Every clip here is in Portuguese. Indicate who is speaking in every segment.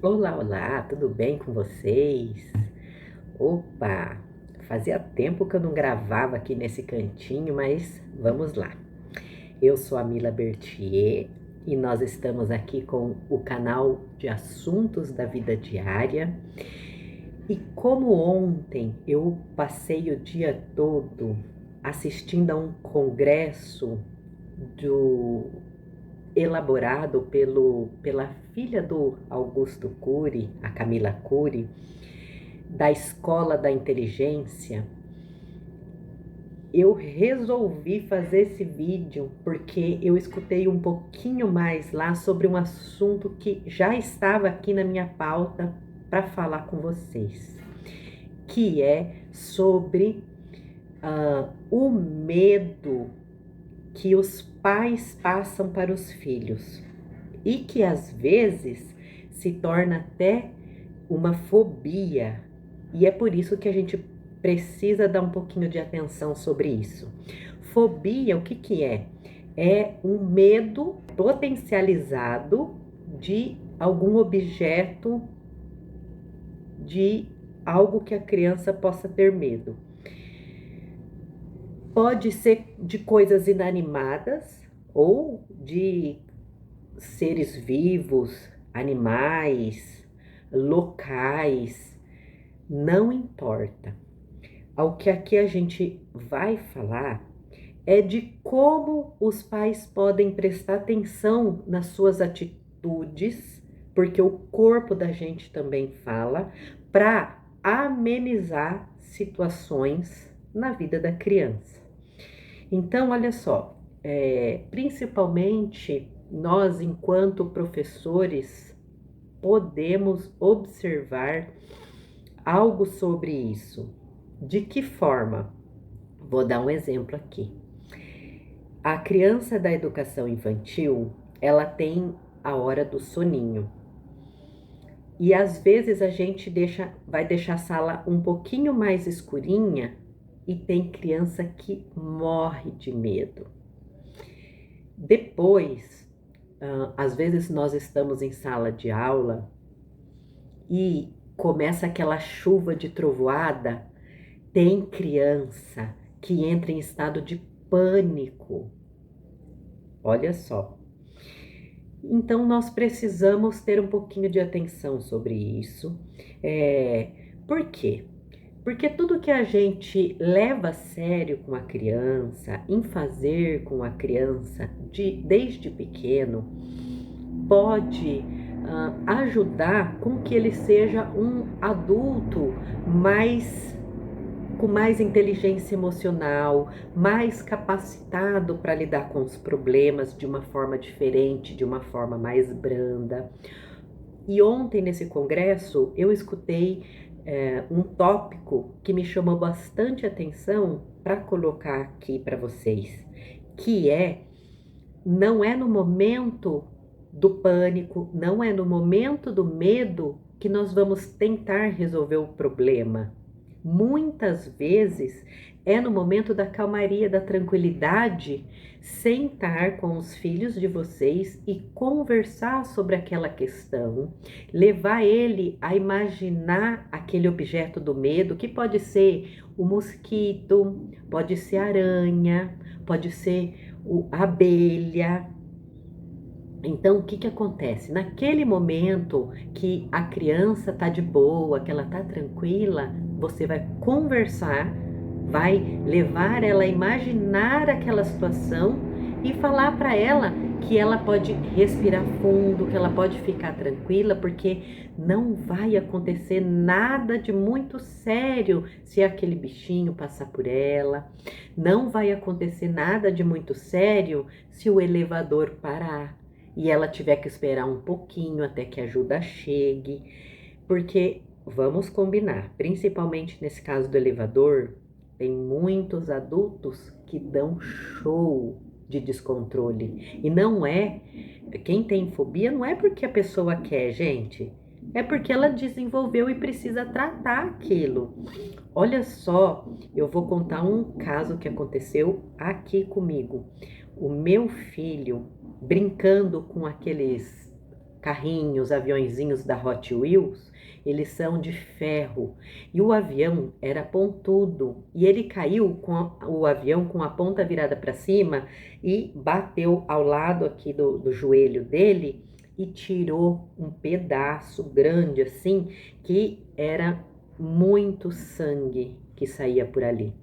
Speaker 1: Olá, olá, tudo bem com vocês? Opa, fazia tempo que eu não gravava aqui nesse cantinho, mas vamos lá. Eu sou a Mila Bertier e nós estamos aqui com o canal de assuntos da vida diária. E como ontem eu passei o dia todo assistindo a um congresso do elaborado pela filha do Augusto Cury, a Camila Cury, da Escola da Inteligência, eu resolvi fazer esse vídeo porque eu escutei um pouquinho mais lá sobre um assunto que já estava aqui na minha pauta para falar com vocês, que é sobre o medo que os pais passam para os filhos e que às vezes se torna até uma fobia. E é por isso que a gente precisa dar um pouquinho de atenção sobre isso. Fobia, o que que é? É um medo potencializado de algum objeto, de algo que a criança possa ter medo. Pode ser de coisas inanimadas ou de seres vivos, animais, locais, não importa. O que aqui a gente vai falar é de como os pais podem prestar atenção nas suas atitudes, porque o corpo da gente também fala, para amenizar situações na vida da criança. Então, olha só, principalmente nós, enquanto professores, podemos observar algo sobre isso. De que forma? Vou dar um exemplo aqui. A criança da educação infantil, ela tem a hora do soninho. E às vezes a gente vai deixar a sala um pouquinho mais escurinha e tem criança que morre de medo. Depois, às vezes nós estamos em sala de aula e começa aquela chuva de trovoada, tem criança que entra em estado de pânico. Olha só. Então nós precisamos ter um pouquinho de atenção sobre isso. Por quê? Porque tudo que a gente leva a sério com a criança, em fazer com a criança desde pequeno, pode ajudar com que ele seja um adulto com mais inteligência emocional, mais capacitado para lidar com os problemas de uma forma diferente, de uma forma mais branda. E ontem nesse congresso eu escutei um tópico que me chamou bastante atenção para colocar aqui para vocês, que não é no momento do pânico, não é no momento do medo que nós vamos tentar resolver o problema. Muitas vezes é no momento da calmaria, da tranquilidade, sentar com os filhos de vocês e conversar sobre aquela questão, levar ele a imaginar aquele objeto do medo, que pode ser o mosquito, pode ser a aranha, pode ser a abelha. Então, o que que acontece? Naquele momento que a criança tá de boa, que ela tá tranquila, você vai conversar, vai levar ela a imaginar aquela situação e falar para ela que ela pode respirar fundo, que ela pode ficar tranquila, porque não vai acontecer nada de muito sério se aquele bichinho passar por ela. Não vai acontecer nada de muito sério se o elevador parar e ela tiver que esperar um pouquinho até que a ajuda chegue, porque vamos combinar, principalmente nesse caso do elevador, tem muitos adultos que dão show de descontrole. E não é, quem tem fobia não é porque a pessoa quer, gente, é porque ela desenvolveu e precisa tratar aquilo. Olha só, eu vou contar um caso que aconteceu aqui comigo. O meu filho, brincando com aqueles
Speaker 2: carrinhos, aviõezinhos da Hot Wheels, eles são de ferro. E o avião era pontudo. E ele caiu com o avião com a ponta virada para cima e bateu ao lado aqui do joelho dele e tirou um pedaço grande assim, que era muito sangue que saía por ali.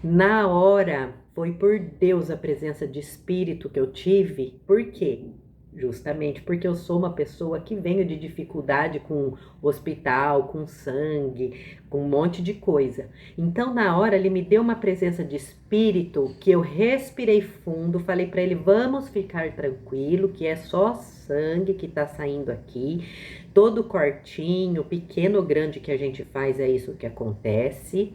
Speaker 2: Na hora, foi por Deus a presença de espírito que eu tive. Por quê? Justamente porque eu sou uma pessoa que venho de dificuldade com hospital, com sangue, com um monte de coisa. Então, na hora, ele me deu uma presença de espírito que eu respirei fundo, falei para ele: vamos ficar tranquilo, que é só sangue que tá saindo aqui. Todo cortinho, pequeno ou grande que a gente faz, é isso que acontece.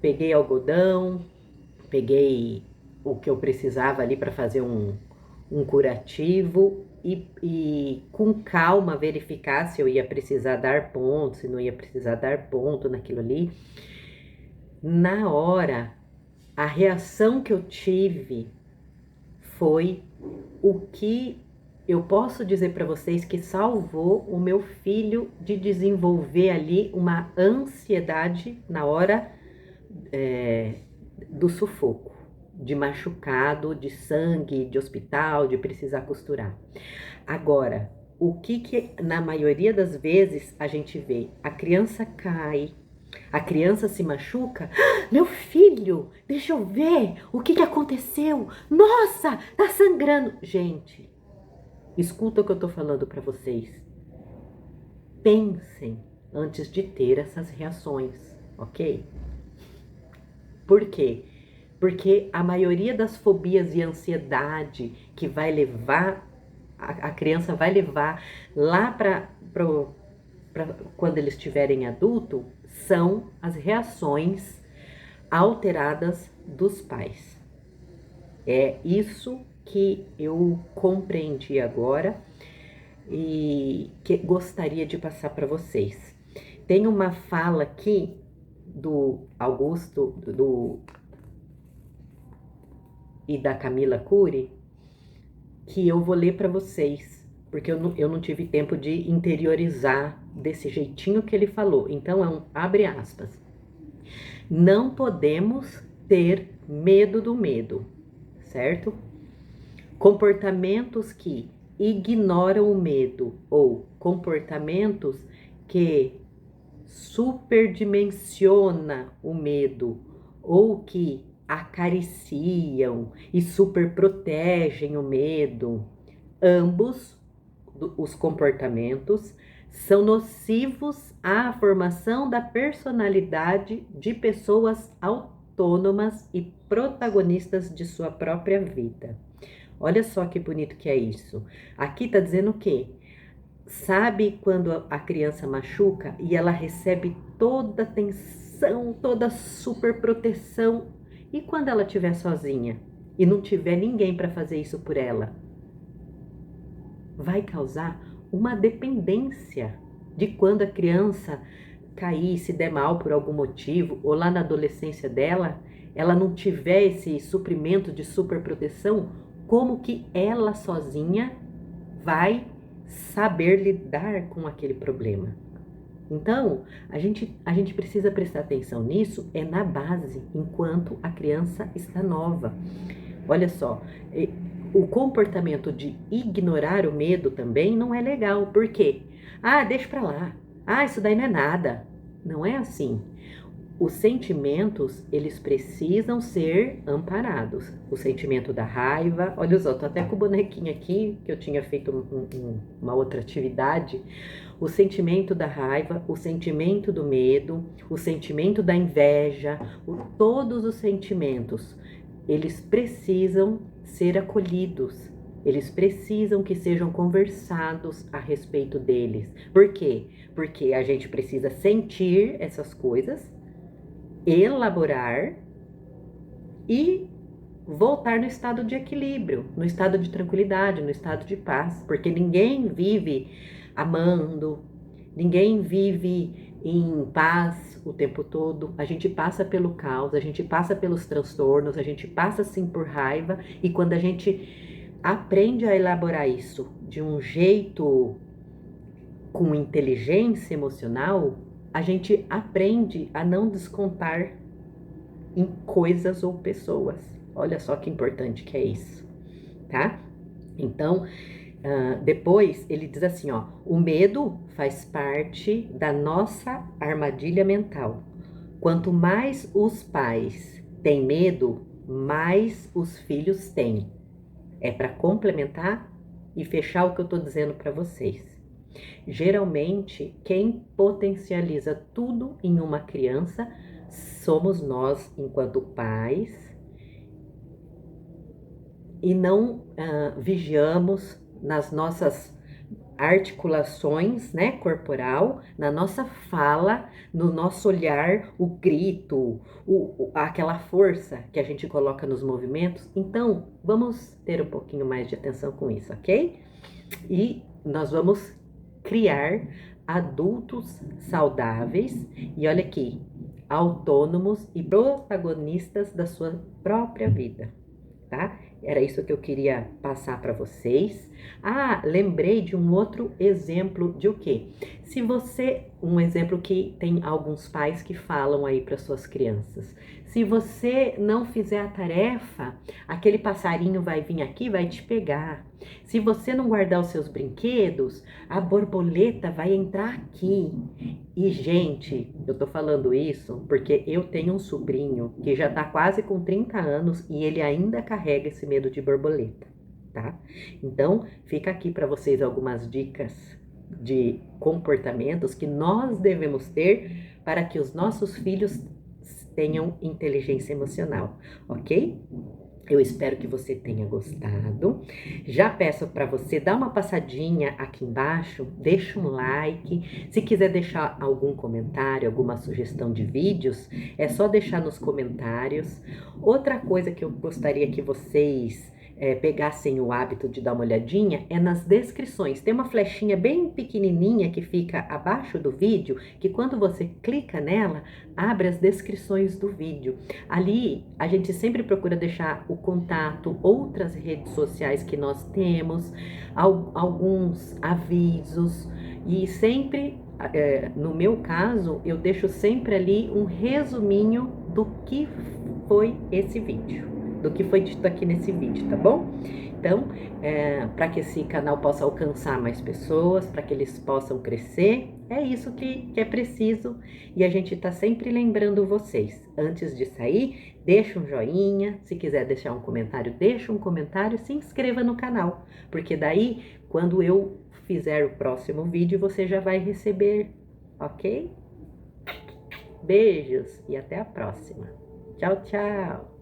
Speaker 2: Peguei algodão, peguei o que eu precisava ali para fazer um curativo e com calma verificar se eu ia precisar dar ponto, se não ia precisar dar ponto naquilo ali. Na hora, a reação que eu tive foi o que eu posso dizer para vocês que salvou o meu filho de desenvolver ali uma ansiedade na hora do sufoco, de machucado, de sangue, de hospital, de precisar costurar. Agora, o que na maioria das vezes a gente vê? A criança cai, a criança se machuca. Ah, meu filho, deixa eu ver o que aconteceu. Nossa, tá sangrando. Gente, escuta o que eu tô falando para vocês. Pensem antes de ter essas reações, ok? Por quê? Porque a maioria das fobias e ansiedade que vai levar, a criança vai levar lá para quando eles estiverem adulto, são as reações alteradas dos pais. É isso que eu compreendi agora e que gostaria de passar para vocês. Tem uma fala aqui do Augusto e da Camila Cury que eu vou ler para vocês, porque eu não tive tempo de interiorizar desse jeitinho que ele falou. Então, abre aspas. Não podemos ter medo do medo, certo? Comportamentos que ignoram o medo ou comportamentos que superdimensiona o medo ou que acariciam e superprotegem o medo. Ambos os comportamentos são nocivos à formação da personalidade de pessoas autônomas e protagonistas de sua própria vida. Olha só que bonito que é isso. Aqui tá dizendo o quê? Sabe quando a criança machuca e ela recebe toda a atenção, toda a super proteção, e quando ela estiver sozinha e não tiver ninguém para fazer isso por ela, vai causar uma dependência de quando a criança cair, se der mal por algum motivo, ou lá na adolescência dela, ela não tiver esse suprimento de super proteção, como que ela sozinha vai saber lidar com aquele problema. Então, a gente precisa prestar atenção nisso, é na base, enquanto a criança está nova. Olha só, o comportamento de ignorar o medo também não é legal. Por quê? Ah, deixa pra lá. Ah, isso daí não é nada. Não é assim. Os sentimentos, eles precisam ser amparados. O sentimento da raiva, olha só, tô até com o bonequinho aqui, que eu tinha feito uma outra atividade. O sentimento da raiva, o sentimento do medo, o sentimento da inveja, todos os sentimentos, eles precisam ser acolhidos. Eles precisam que sejam conversados a respeito deles. Por quê? Porque a gente precisa sentir essas coisas, elaborar e voltar no estado de equilíbrio, no estado de tranquilidade, no estado de paz, porque ninguém vive amando, ninguém vive em paz o tempo todo. A gente passa pelo caos, a gente passa pelos transtornos, a gente passa sim por raiva, e quando a gente aprende a elaborar isso de um jeito com inteligência emocional, a gente aprende a não descontar em coisas ou pessoas. Olha só que importante que é isso, tá? Então, depois ele diz assim, ó, o medo faz parte da nossa armadilha mental. Quanto mais os pais têm medo, mais os filhos têm. É para complementar e fechar o que eu estou dizendo para vocês. Geralmente, quem potencializa tudo em uma criança somos nós, enquanto pais, e não vigiamos nas nossas articulações, né, corporal, na nossa fala, no nosso olhar, o grito, aquela força que a gente coloca nos movimentos. Então, vamos ter um pouquinho mais de atenção com isso, ok? E nós vamos criar adultos saudáveis e olha aqui, autônomos e protagonistas da sua própria vida, tá? Era isso que eu queria passar para vocês. Lembrei de um outro exemplo de o quê? Se você, um exemplo que tem alguns pais que falam aí para suas crianças. Se você não fizer a tarefa, aquele passarinho vai vir aqui, vai te pegar. Se você não guardar os seus brinquedos, a borboleta vai entrar aqui. E, gente, eu tô falando isso porque eu tenho um sobrinho que já tá quase com 30 anos e ele ainda carrega esse medo de borboleta, tá? Então, fica aqui para vocês algumas dicas de comportamentos que nós devemos ter para que os nossos filhos tenham inteligência emocional, ok? Eu espero que você tenha gostado. Já peço para você dar uma passadinha aqui embaixo, deixa um like. Se quiser deixar algum comentário, alguma sugestão de vídeos, é só deixar nos comentários. Outra coisa que eu gostaria que vocês pegassem o hábito de dar uma olhadinha é nas descrições. Tem uma flechinha bem pequenininha que fica abaixo do vídeo, que quando você clica nela, abre as descrições do vídeo. Ali a gente sempre procura deixar o contato, outras redes sociais que nós temos, alguns avisos e sempre, no meu caso, eu deixo sempre ali um resuminho do que foi esse vídeo, do que foi dito aqui nesse vídeo, tá bom? Então, para que esse canal possa alcançar mais pessoas, para que eles possam crescer, é isso que é preciso e a gente tá sempre lembrando vocês. Antes de sair, deixa um joinha, se quiser deixar um comentário, deixa um comentário, se inscreva no canal, porque daí, quando eu fizer o próximo vídeo, você já vai receber, ok? Beijos e até a próxima. Tchau, tchau!